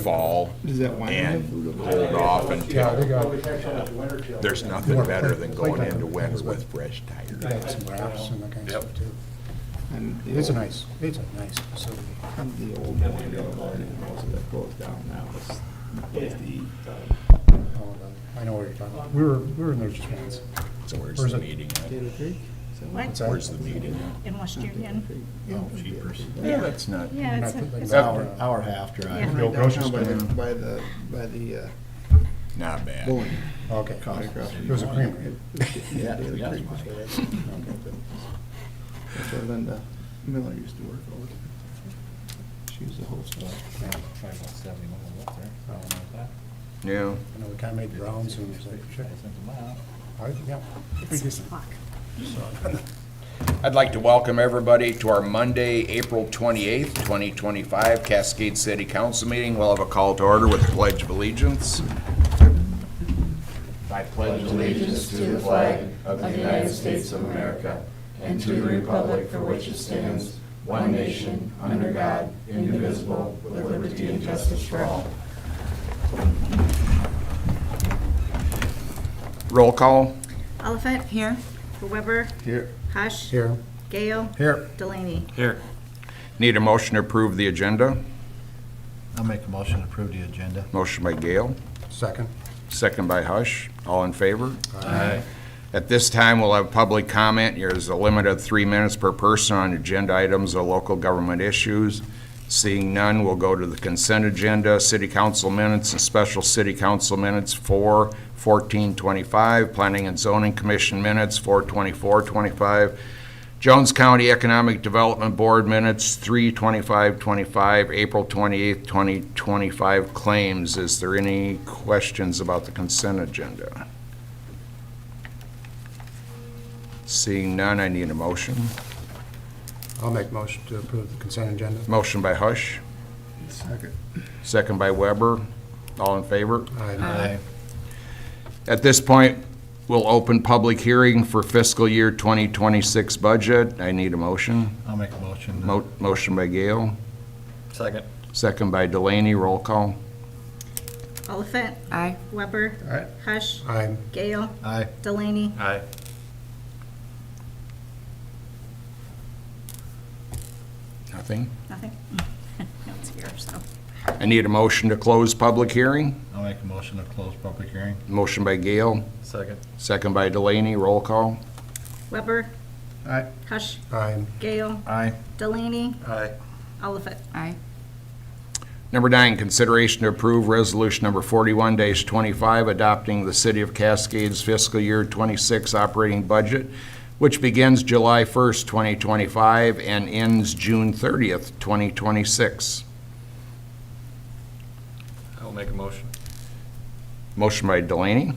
fall Does that wine have and food? hold off Yeah, until, they got, there's nothing better than going into winds with fresh they tires. got some wraps and that kind of Yep. stuff too. And the It's a old- nice facility. and the old one, most of that goes down now. It's the, Oh, I know what you're talking about. We were in there just once. So where's Where's the it? meeting at? Potato Creek? Is that What? What's that? Where's the meeting at? In West Union. Oh, Cheapers. Yeah, that's not. Yeah, Not it's like it's that. Hour half Yeah. drive. The old grocery store. by the Not bad. bowling. Okay. Right across It was a creamery. Yeah, Potato yeah. Creek. That's where Linda Miller used to work over there. She was the host of that. Probably about 70 miles up there, something like that. Yeah. You know, we kind of made rounds and it was like, shit. I think a mile. Yeah. It's Pretty 6 decent. o'clock. So, I'd like to welcome everybody to our Monday, April 28th, 2025 Cascade City Council meeting. We'll have a call to order with the Pledge of Allegiance. I pledge allegiance to the flag of the United States of America and to the republic for which it stands, one nation, under God, indivisible, with liberty and justice for all. Roll call. Oliphant. Here. Weber. Here. Hush. Here. Gale. Here. Delaney. Here. Need a motion to approve the agenda. I'll make a motion to approve the agenda. Motion by Gale, Second. second by Hush. All in favor? Aye. At this time, we'll have public comment. There's a limit of 3 minutes per person on agenda items or local government issues. Seeing none, we'll go to the consent agenda, city council minutes and special city council minutes for 14/25, planning and zoning commission minutes for 24/25, Jones County Economic Development Board minutes 3/25/25, April 28th, 2025 claims. Is there any questions about the consent agenda? Seeing none, I need a motion. I'll make a motion to approve the consent agenda. Motion by Hush, Second. second by Weber. All in favor? Aye. At this point, we'll open public hearing for fiscal year 2026 budget. I need a motion. I'll make a motion. Motion by Gale, Second. second by Delaney. Roll call. Oliphant. Aye. Weber. Aye. Hush. Aye. Gale. Aye. Delaney. Aye. Nothing. Nothing. No, it's here, so. I need a motion to close public hearing. I'll make a motion to close public hearing. Motion by Gale, Second. second by Delaney. Roll call. Weber. Aye. Hush. Aye. Gale. Aye. Delaney. Aye. Oliphant. Aye. Number 9, consideration to approve resolution number 41-25, adopting the City of Cascades fiscal year 26 operating budget, which begins July 1st, 2025, and ends June 30th, 2026. I'll make a motion. Motion by Delaney,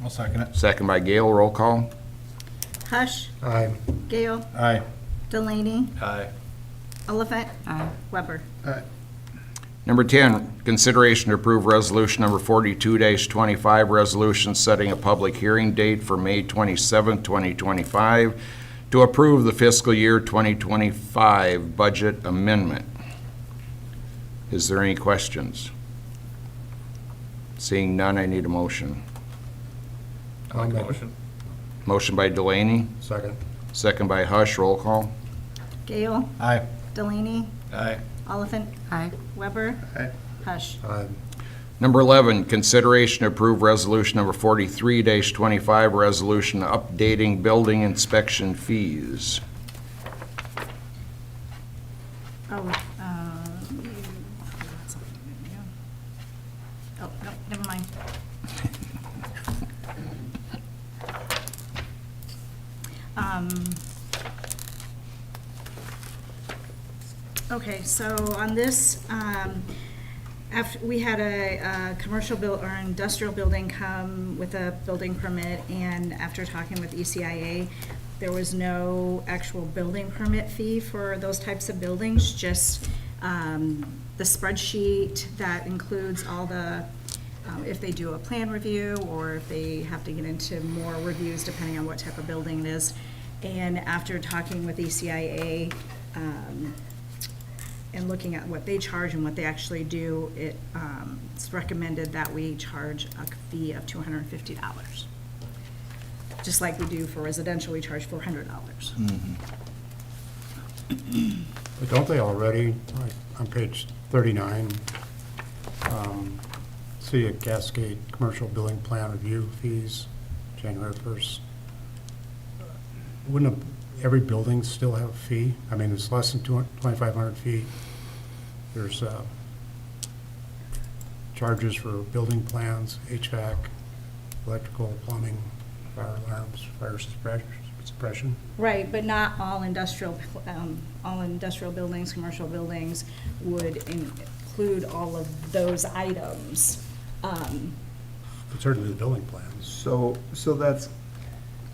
I'll second it. second by Gale. Roll call. Hush. Aye. Gale. Aye. Delaney. Aye. Oliphant. Aye. Weber. Aye. Number 10, consideration to approve resolution number 42-25, resolution setting a public hearing date for May 27, 2025, to approve the fiscal year 2025 budget amendment. Is there any questions? Seeing none, I need a motion. I'll make it. Motion by Delaney, Second. second by Hush. Roll call. Gale. Aye. Delaney. Aye. Oliphant. Aye. Weber. Aye. Hush. Aye. Number 11, consideration to approve resolution number 43-25, resolution updating building inspection fees. Oh, oh, no, never mind. Okay, so on this, after, we had a commercial or industrial building come with a building permit, and after talking with ECIA, there was no actual building permit fee for those types of buildings, just the spreadsheet that includes all the, if they do a plan review, or if they have to get into more reviews depending on what type of building it is. And after talking with ECIA, and looking at what they charge and what they actually do, it's recommended that we charge a fee of $250. Just like we do for residential, we charge $400. But don't they already, like, on page 39, see a Cascade Commercial Building Plan Review fees, January 1st? Wouldn't every building still have a fee? I mean, it's less than 2,500 feet. There's charges for building plans, HVAC, electrical, plumbing, fire alarms, fire suppression. Right, but not all industrial buildings, commercial buildings would include all of those items. But certainly the building plans. So that's,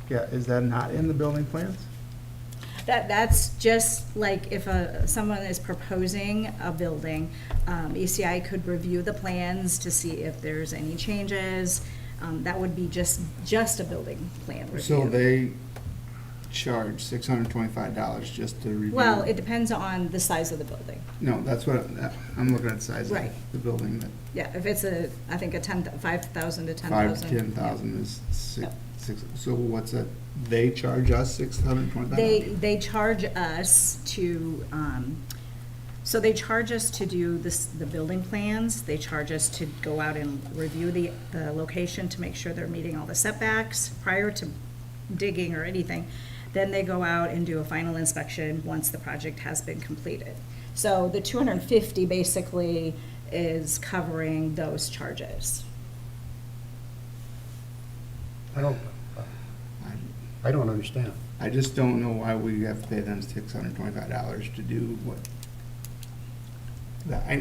yeah, is that not in the building plans? That's just like if someone is proposing a building, ECI could review the plans to see if there's any changes. That would be just a building plan review. So they charge $625 just to review? Well, it depends on the size of the building. No, that's what, I'm looking at the size of Right. the building, that Yeah, if it's I think 5,000 to 10,000. 10,000 is Yep. six, so what's that, they charge us $625? They charge us to, so they charge us to do the building plans. They charge us to go out and review the location to make sure they're meeting all the setbacks prior to digging or anything. Then they go out and do a final inspection once the project has been completed. So the $250 basically is covering those charges. I don't understand. I just don't know why we have to pay them $625 to do what. I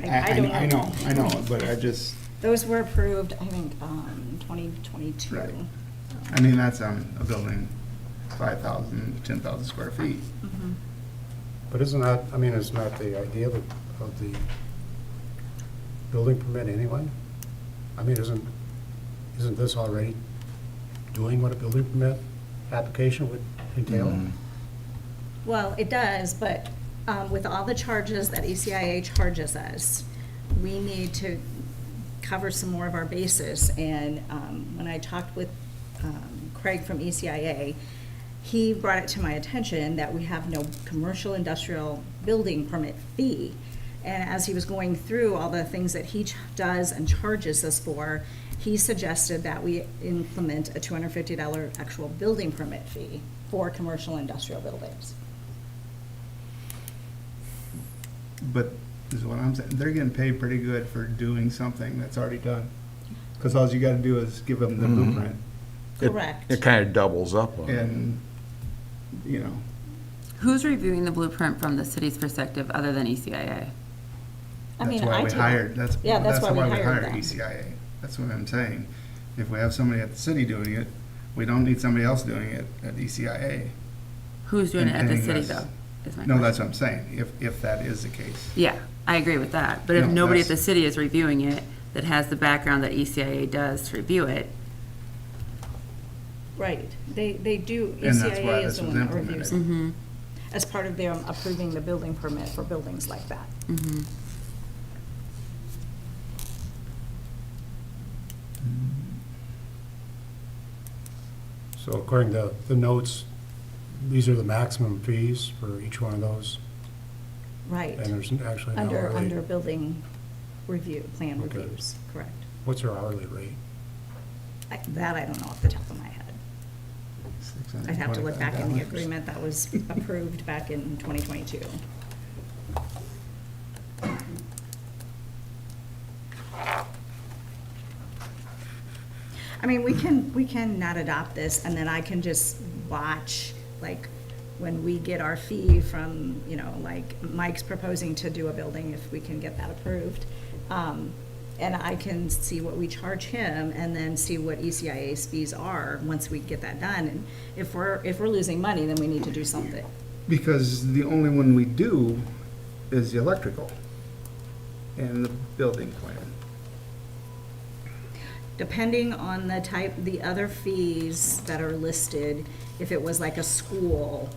know, but I just, Those were approved, I think, 2022. Right. I mean, that's on a building 5,000, 10,000 square feet. Mhm. But isn't that, I mean, isn't that the idea of the building permit anyway? I mean, isn't this already doing what a building permit application would entail? Well, it does, but with all the charges that ECIA charges us, we need to cover some more of our bases. And when I talked with Craig from ECIA, he brought it to my attention that we have no commercial industrial building permit fee. And as he was going through all the things that he does and charges us for, he suggested that we implement a $250 actual building permit fee for commercial industrial buildings. But is what I'm saying, they're getting paid pretty good for doing something that's already done. Because all you gotta do is give them the blueprint Correct. It kind of doubles up on it. and, you know, Who's reviewing the blueprint from the city's perspective other than ECIA? I mean, that's why I we do. hired, that's Yeah, that's why we hired hired them. ECIA. That's what I'm saying. If we have somebody at the city doing it, we don't need somebody else doing it at ECIA. Who's doing it at the And city paying us. though? Is my No, question. that's what I'm saying, if that is the case. Yeah, I agree with that. But if No, nobody at the that's- city is reviewing it that has the background that ECIA does to review it, Right, they do, And that's why ECIA is this the was one that reviews it, mm-hmm, as part of them approving the building permit for buildings like that. mm-hmm. So according to the notes, these are the maximum fees for each one of those, Right, and there's actually an under hourly. building review, plan Okay. reviews, correct. What's our hourly rate? That I don't know off the top of my head. I'd have to look back in the $625. agreement that was approved back in 2022. I mean, we can not adopt this, and then I can just watch, like, when we get our fee from, like, Mike's proposing to do a building, if we can get that approved. And I can see what we charge him, and then see what ECIA's fees are, once we get that done. And if we're losing money, then we need to do something. Because the only one we do is the electrical and the building plan. Depending on the other fees that are listed, if it was like a school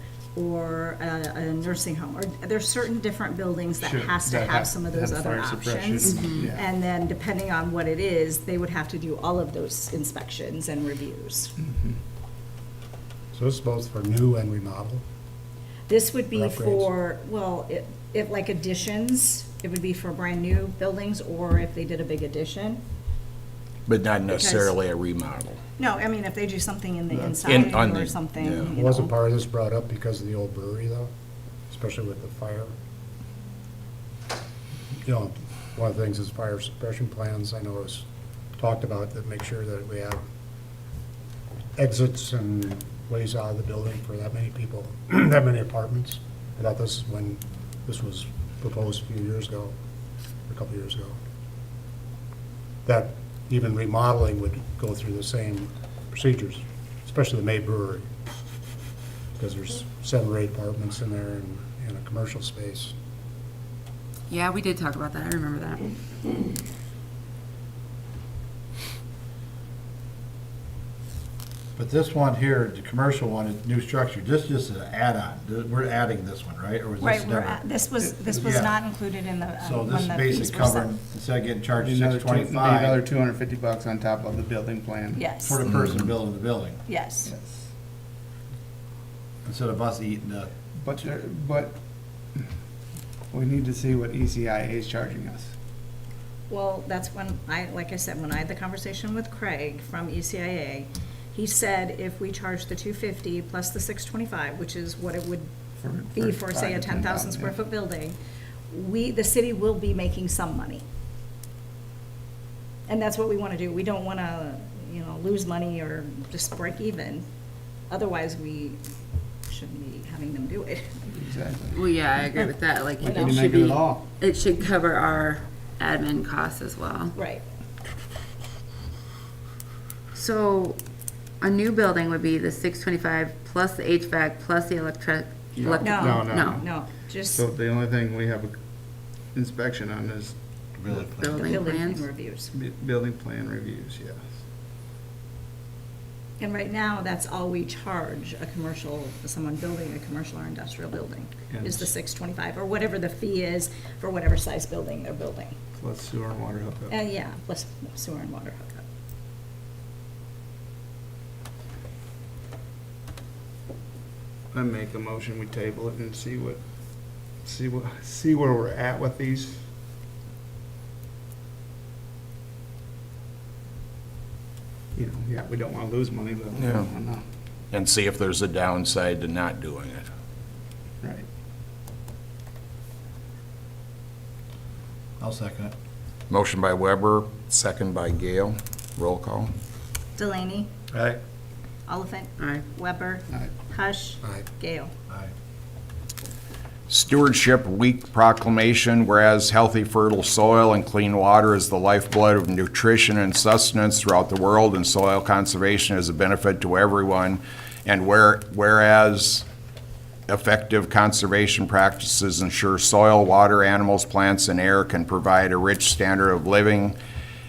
or a nursing home, or there's certain different buildings that Sure, has to that have have- some of those have other fire suppression. options. Yeah. And then depending on what it is, they would have to do all of those inspections and reviews. So this is both for new and remodel? This would be Or upgrades? for, well, if like additions, it would be for brand-new buildings, or if they did a big addition. But not necessarily a remodel. No, I mean, if they do something in the on inside the- or something, yeah. you Wasn't know. part of this brought up because of the old brewery, though? Especially with the fire? You know, one of the things is fire suppression plans, I know is talked about, that make sure that we have exits and ways out of the building for that many people, that many apartments. I thought this is when this was proposed a few years ago, a couple years ago. That even remodeling would go through the same procedures, especially the May Brewery. Because there's 7 or 8 apartments in there and a commercial space. Yeah, we did talk about that. I remember that. But this one here, the commercial one, is new structure, this is just an add-on. We're adding this one, right? Or was Right, this we're never? at, this was Yeah. not included in the, So this when is the basically fees were set. covering, instead of getting charged Another $625 $250 on top of the building plan. Yes, for the person building the building, yes. Yes. instead of us eating the, But we need to see what ECIA is charging us. Well, that's when like I said, when I had the conversation with Craig from ECIA, he said if we charge the 250 plus the 625, which is what it would be for, say, a 10,000 square foot building, the city will be making some money. And that's what we want to do. We don't want to, lose money or just break even. Otherwise, we shouldn't be having them do it. Exactly. Well, yeah, I agree with that. Like, We it didn't should make it at be, all. it should cover our admin costs as well. Right. So a new building would be the 625 plus the HVAC plus the electric. No, No, just So the only thing we have a inspection on is really, Building building plans. reviews. building plan reviews, yes. And right now, that's all we charge someone building a commercial or industrial building, is the 625, or whatever the fee is for whatever size building they're building. Plus sewer and water hookup. And yeah, plus sewer and water hookup. I make a motion, we table it and see where we're at with these. Yeah, we don't want to lose money, but, Yeah. I don't know. And see if there's a downside to not doing it. Right. I'll second it. Motion by Weber, second by Gale. Roll call. Delaney, Aye. Oliphant, Aye. Weber, Aye. Hush, Aye. Gale. Aye. Stewardship Week proclamation, whereas healthy fertile soil and clean water is the lifeblood of nutrition and sustenance throughout the world, and soil conservation is a benefit to everyone, and whereas effective conservation practices ensure soil, water, animals, plants, and air can provide a rich standard of living,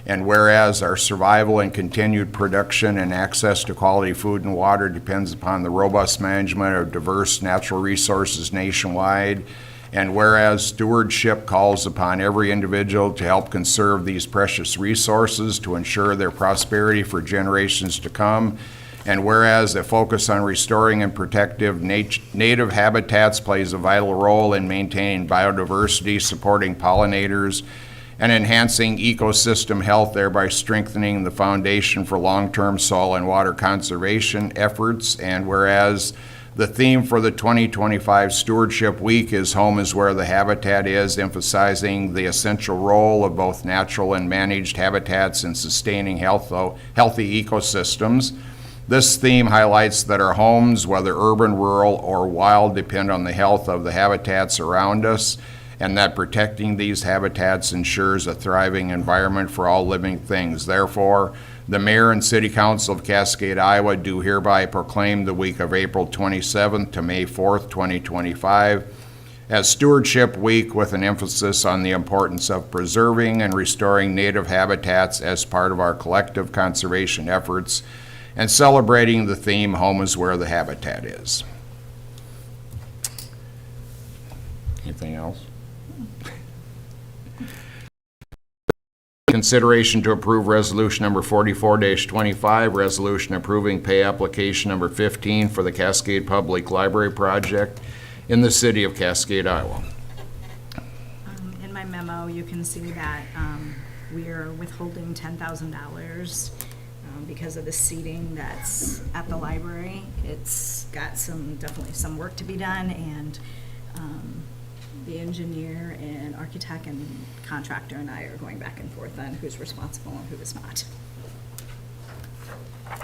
and whereas our survival and continued production and access to quality food and water depends upon the robust management of diverse natural resources nationwide, and whereas stewardship calls upon every individual to help conserve these precious resources to ensure their prosperity for generations to come, and whereas a focus on restoring and protective native habitats plays a vital role in maintaining biodiversity, supporting pollinators, and enhancing ecosystem health, thereby strengthening the foundation for long-term soil and water conservation efforts. And whereas the theme for the 2025 Stewardship Week is Home is Where the Habitat Is, emphasizing the essential role of both natural and managed habitats in sustaining healthy ecosystems. This theme highlights that our homes, whether urban, rural, or wild, depend on the health of the habitats around us, and that protecting these habitats ensures a thriving environment for all living things. Therefore, the Mayor and City Council of Cascade, Iowa do hereby proclaim the week of April 27th to May 4th, 2025 as Stewardship Week, with an emphasis on the importance of preserving and restoring native habitats as part of our collective conservation efforts, and celebrating the theme, Home is Where the Habitat Is. Anything else? Consideration to approve resolution number 44-25, resolution approving pay application number 15 for the Cascade Public Library project in the city of Cascade, Iowa. In my memo, you can see that we are withholding $10,000 because of the seating that's at the library. It's got definitely some work to be done, and the engineer and architect and contractor and I are going back and forth on who's responsible and who is not.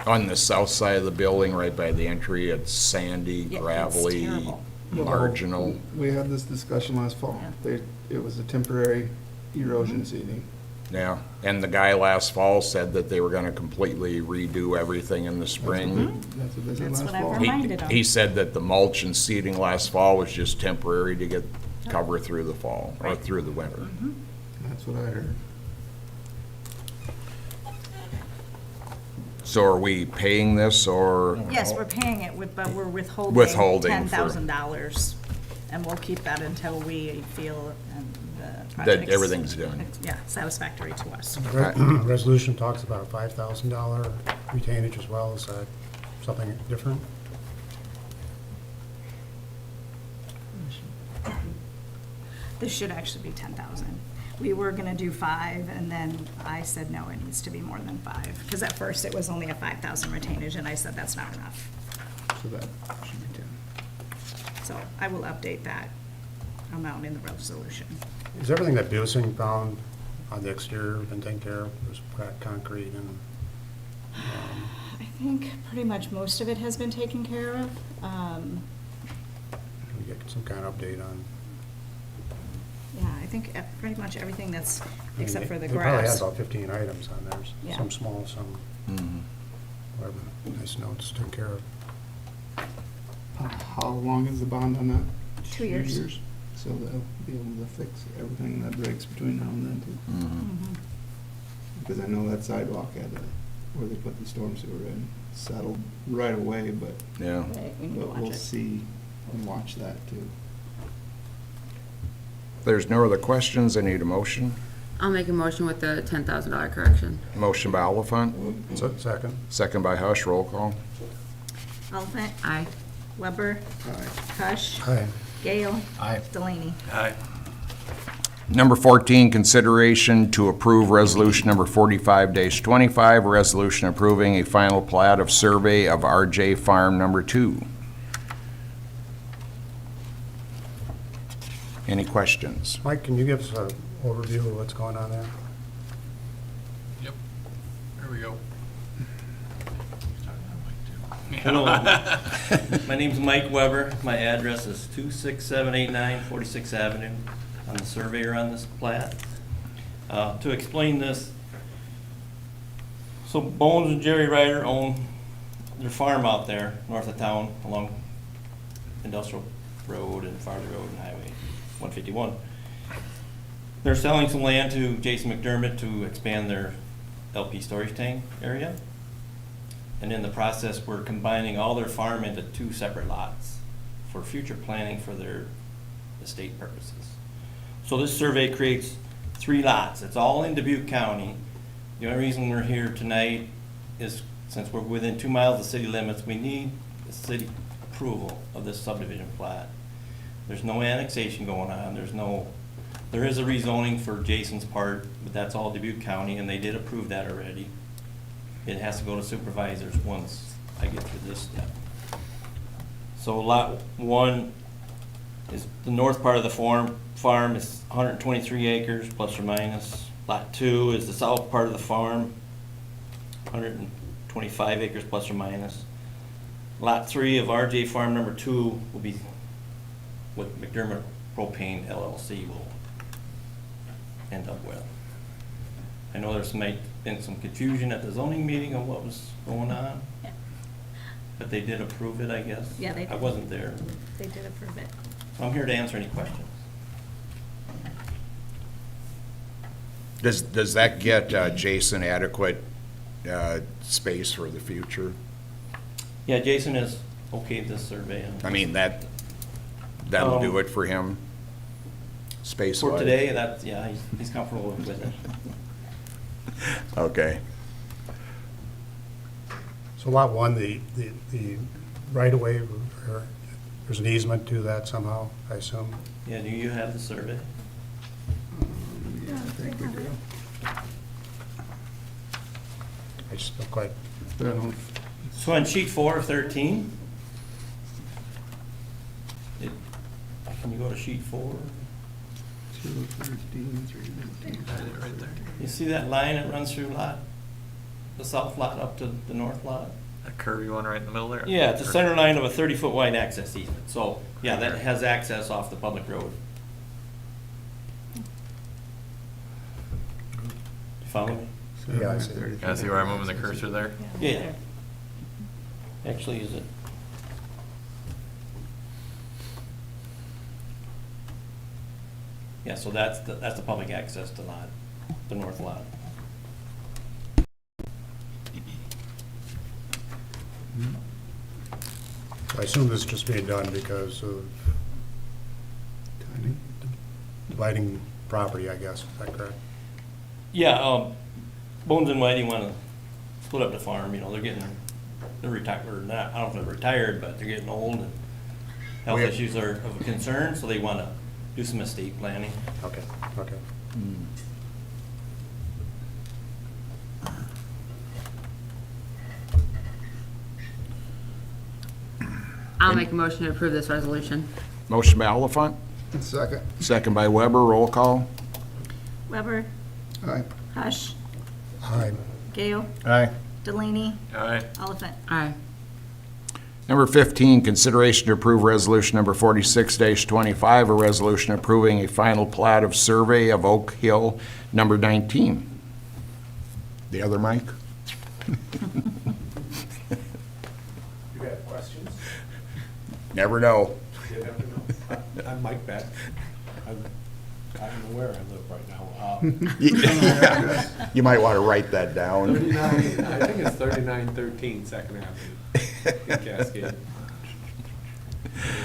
On the south side of the building, right by the entry, it's sandy, Yeah, it's gravelly, terrible. marginal. We had this discussion last fall. It was a temporary erosion seeding. Yeah, and the guy last fall said that they were gonna completely redo everything in the spring. That's what they said That's last what I've fall. reminded them. He said that the mulch and seeding last fall was just temporary to get cover through the fall, or through the winter. That's what I heard. So are we paying this, or? Yes, we're paying it, but we're withholding Withholding for- $10,000. And we'll keep that until we feel the That project's. everything's done. Yeah, satisfactory to us. Resolution talks about a $5,000 retainage as well. Is that something different? This should actually be 10,000. We were gonna do 5, and then I said, no, it needs to be more than 5. Because at first it was only a 5,000 retainage, and I said, that's not enough. So that should be 10. So I will update that amount in the resolution. Is everything that Busing found on the exterior been taken care of? There's cracked concrete and, I think pretty much most of it has been taken care of. can we get some kind of update on? Yeah, I think pretty much everything that's, I mean, except for the They probably had grass. about 15 items on there, Yeah. some small, some, Mhm. whatever, nice notes taken care of. How long is the bond on that? 2 years. So they'll be able to fix everything that breaks between now and then too. Mhm. Because I know that sidewalk where they put the storm sewer in, settled right away, but Yeah. Right, we need to but watch we'll it. see and watch that too. If there's no other questions, I need a motion. I'll make a motion with the $10,000 correction. Motion by Oliphant, So, second? second by Hush, roll call. Oliphant, Aye. Weber, Hush, Aye. Gale, Aye. Delaney. Number 14, consideration to approve resolution number 45-25, resolution approving a final plat of survey of RJ Farm Number 2. Any questions? Mike, can you give us an overview of what's going on there? Yep, there we go. Hello, my name's Mike Weber. My address is 26789 46th Avenue. I'm the surveyor on this plat. To explain this, so Bones and Jerry Ryder own their farm out there north of town along Industrial Road and Farley Road and Highway 151. They're selling some land to Jason McDermott to expand their LP storage tank area. And in the process, we're combining all their farm into 2 separate lots for future planning for their estate purposes. So this survey creates 3 lots. It's all in Dubuque County. The only reason we're here tonight is since we're within 2 miles of the city limits, we need the city approval of this subdivision plat. There's no annexation going on. There is a rezoning for Jason's part, but that's all Dubuque County, and they did approve that already. It has to go to supervisors once I get through this step. So lot 1 is the north part of the farm is 123 acres plus or minus. Lot 2 is the south part of the farm, 125 acres plus or minus. Lot 3 of RJ Farm Number 2 will be what McDermott Propane LLC will end up with. I know there's been some confusion at the zoning meeting on what was going on, Yeah. but they did approve it, I guess. Yeah, they I did. wasn't there, They did approve it. so I'm here to answer any questions. Does that get Jason adequate space for the future? Yeah, Jason has okayed this survey. And I mean, that'll do it for him? space For wise? today, that's, yeah, he's comfortable with it. Okay. So lot one, the right of way, there's an easement to that somehow, I assume? Yeah, do you have the survey? Yeah, I think we do. I just don't quite, But I don't, So on sheet 4 of 13, can you go to sheet 4? 213, 319. Got it right there. You see that line that runs through the south lot up to the north lot? A curvy one right in the middle there? Yeah, it's a center line of a 30-foot wide access easement. So, yeah, that has access off the public road. You follow me? Yeah, I see. Can I see where I'm moving the cursor there? Yeah. Actually, is it? Yeah, so that's the public access to lot, the north lot. I assume this is just being done because of Timing. dividing property, I guess, is that correct? Yeah, Bones and Whitey want to split up the farm, you know, they're retired, or not, I don't know if they're retired, but they're getting old and health We- issues are of a concern, so they want to do some estate planning. Okay, okay. I'll make a motion to approve this resolution. Motion by Oliphant, Second. second by Weber, roll call. Weber, Aye. Hush, Aye. Gale, Aye. Delaney, Aye. Oliphant. Aye. Number 15, consideration to approve resolution number 46-25, a resolution approving a final plat of survey of Oak Hill number 19. The other mic? You got questions? Never know. You never know. I'm Mike Beck. I'm aware I live right now. You might want to write that down. 39, I think it's 3913 Second Avenue in Cascade.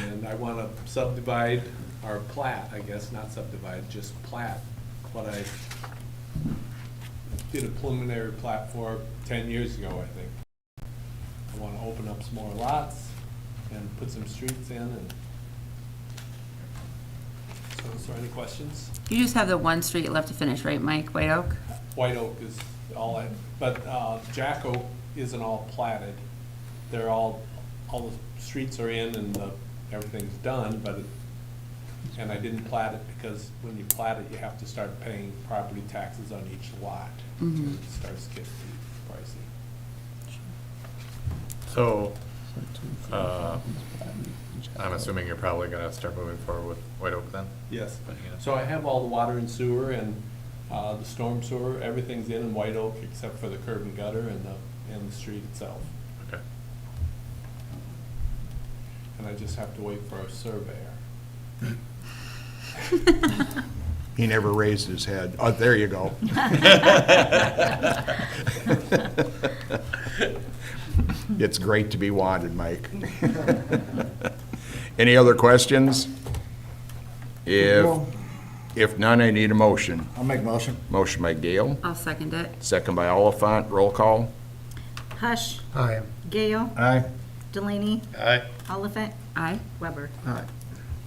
And I want to subdivide, or plat, I guess, not subdivide, just plat, what I did a preliminary plat for 10 years ago, I think. I want to open up some more lots and put some streets in, and so is there any questions? You just have the one street left to finish, right, Mike? White Oak? White Oak is all I, but Jack Oak isn't all platted. They're all the streets are in and everything's done, but and I didn't plat it because when you plat it, you have to start paying property taxes on each lot. Mhm. It starts getting pricey. So, I'm assuming you're probably gonna start moving forward with White Oak then? Yes. Putting it in. So I have all the water and sewer and the storm sewer, everything's in White Oak except for the curb and gutter and the street itself. Okay. And I just have to wait for a surveyor. He never raised his head. Oh, there you go. It's great to be wanted, Mike. Any other questions? If none, I need a motion. I'll make a motion. Motion by Gale, I'll second it. second by Oliphant, roll call. Hush, Aye. Gale, Aye. Delaney, Aye. Oliphant, Aye. Weber.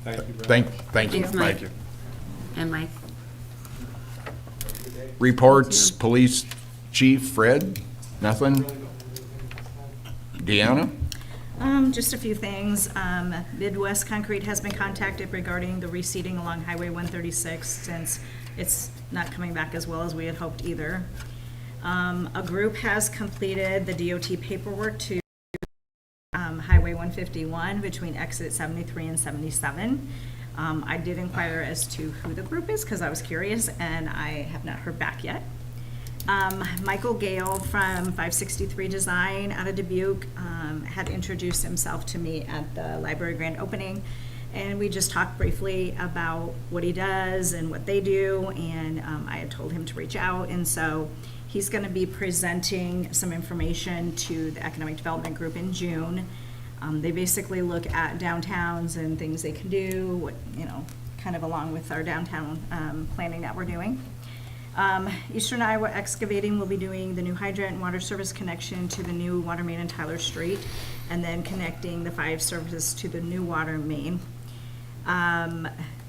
Thank you very much. Thank you. Thanks, Mike. And Mike. Reports, Police Chief Fred, nothing? Deanna? Just a few things. Midwest Concrete has been contacted regarding the reseeding along Highway 136 since it's not coming back as well as we had hoped either. A group has completed the DOT paperwork to Highway 151 between exit 73 and 77. I did inquire as to who the group is because I was curious and I have not heard back yet. Michael Gale from 563 Design out of Dubuque had introduced himself to me at the library grand opening, and we just talked briefly about what he does and what they do, and I had told him to reach out, and so he's going to be presenting some information to the Economic Development Group in June. They basically look at downtowns and things they can do, what, kind of along with our downtown planning that we're doing. Eastern Iowa Excavating will be doing the new hydrant and water service connection to the new water main in Tyler Street, and then connecting the 5 services to the new water main.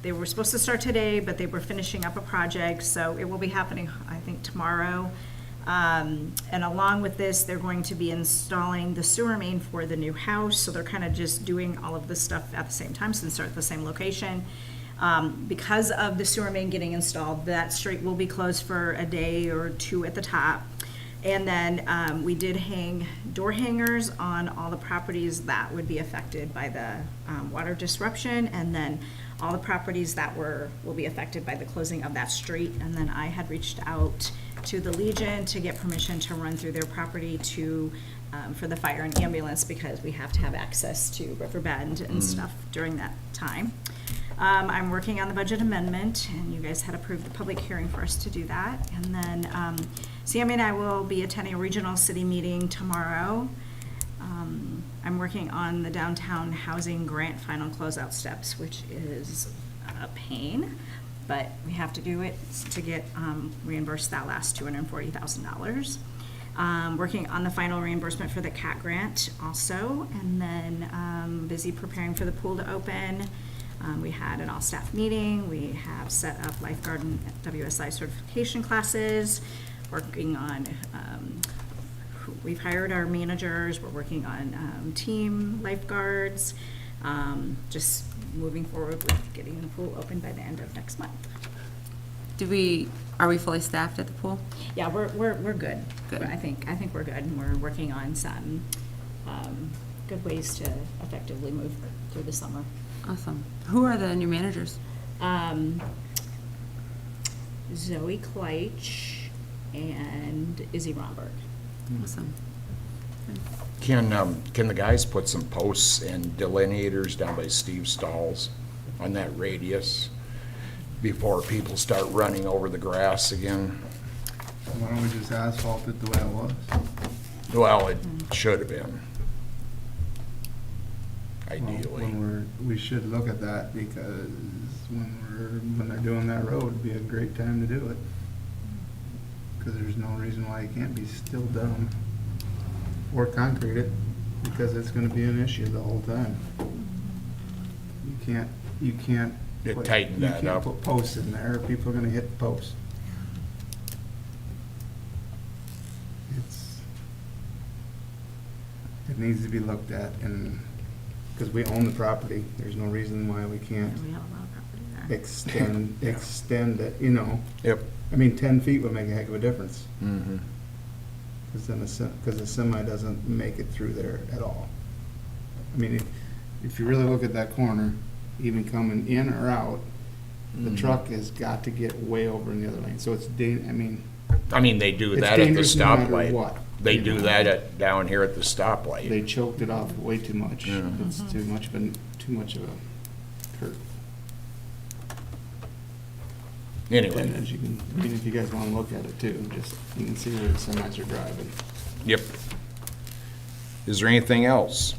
They were supposed to start today, but they were finishing up a project, so it will be happening, I think, tomorrow. And along with this, they're going to be installing the sewer main for the new house, so they're kind of just doing all of this stuff at the same time, since they're at the same location. Because of the sewer main getting installed, that street will be closed for a day or 2 at the top. And then we did hang door hangers on all the properties that would be affected by the water disruption, and then all the properties that will be affected by the closing of that street. And then I had reached out to the Legion to get permission to run through their property for the fire and ambulance, because we have to have access to Riverbend and stuff during that time. I'm working on the budget amendment, and you guys had approved the public hearing for us to do that. And then Sammy and I will be attending a regional city meeting tomorrow. I'm working on the downtown housing grant final closeout steps, which is a pain, but we have to do it to get reimbursed that last $240,000. Working on the final reimbursement for the CAT grant also, and then busy preparing for the pool to open. We had an all-staff meeting. We have set up lifeguard and WSI certification classes, working on, we've hired our managers, we're working on team lifeguards, just moving forward with getting the pool open by the end of next month. Are we fully staffed at the pool? Yeah, we're good. Good. I think we're good, and we're working on some good ways to effectively move through the summer. Awesome. Who are the new managers? Zoe Kleitch and Izzy Romberg. Awesome. Can the guys put some posts and delineators down by Steve Stalls on that radius before people start running over the grass again? Why don't we just asphalt it the way it was? Well, it should have been, Well, ideally. we should look at that, because when they're doing that road, it'd be a great time to do it. Because there's no reason why it can't be still done. Or concrete it, because it's gonna be an issue the whole time. You can't. It put- tightened that You up. can't put posts in there, or people are gonna hit the posts. It needs to be looked at, and, because we own the property, there's no reason why we can't And we have a lot of property there. extend it, you know. Yep. I mean, 10 feet would make a heck of a difference, Mhm. because the semi doesn't make it through there at all. I mean, if you really look at that corner, even coming in or out, the truck has got to get way over in the other lane, so it's I mean, they do It's that at the dangerous no matter stoplight. what, They you do know. that down here at the they stoplight. choked it off way too much. Yeah. It's too much of a hurt. Anyway, And as you can, I mean, if you guys wanna look at it too, just, you can see where the semis are driving. yep. Is there anything else?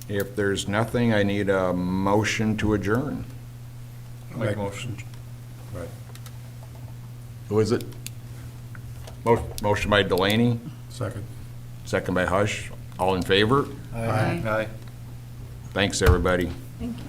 If there's nothing, I need a motion to adjourn. Make motion. Who is it? Motion by Delaney, Second. second by Hush. All in favor? Aye. Aye. Thanks, everybody. Thank you.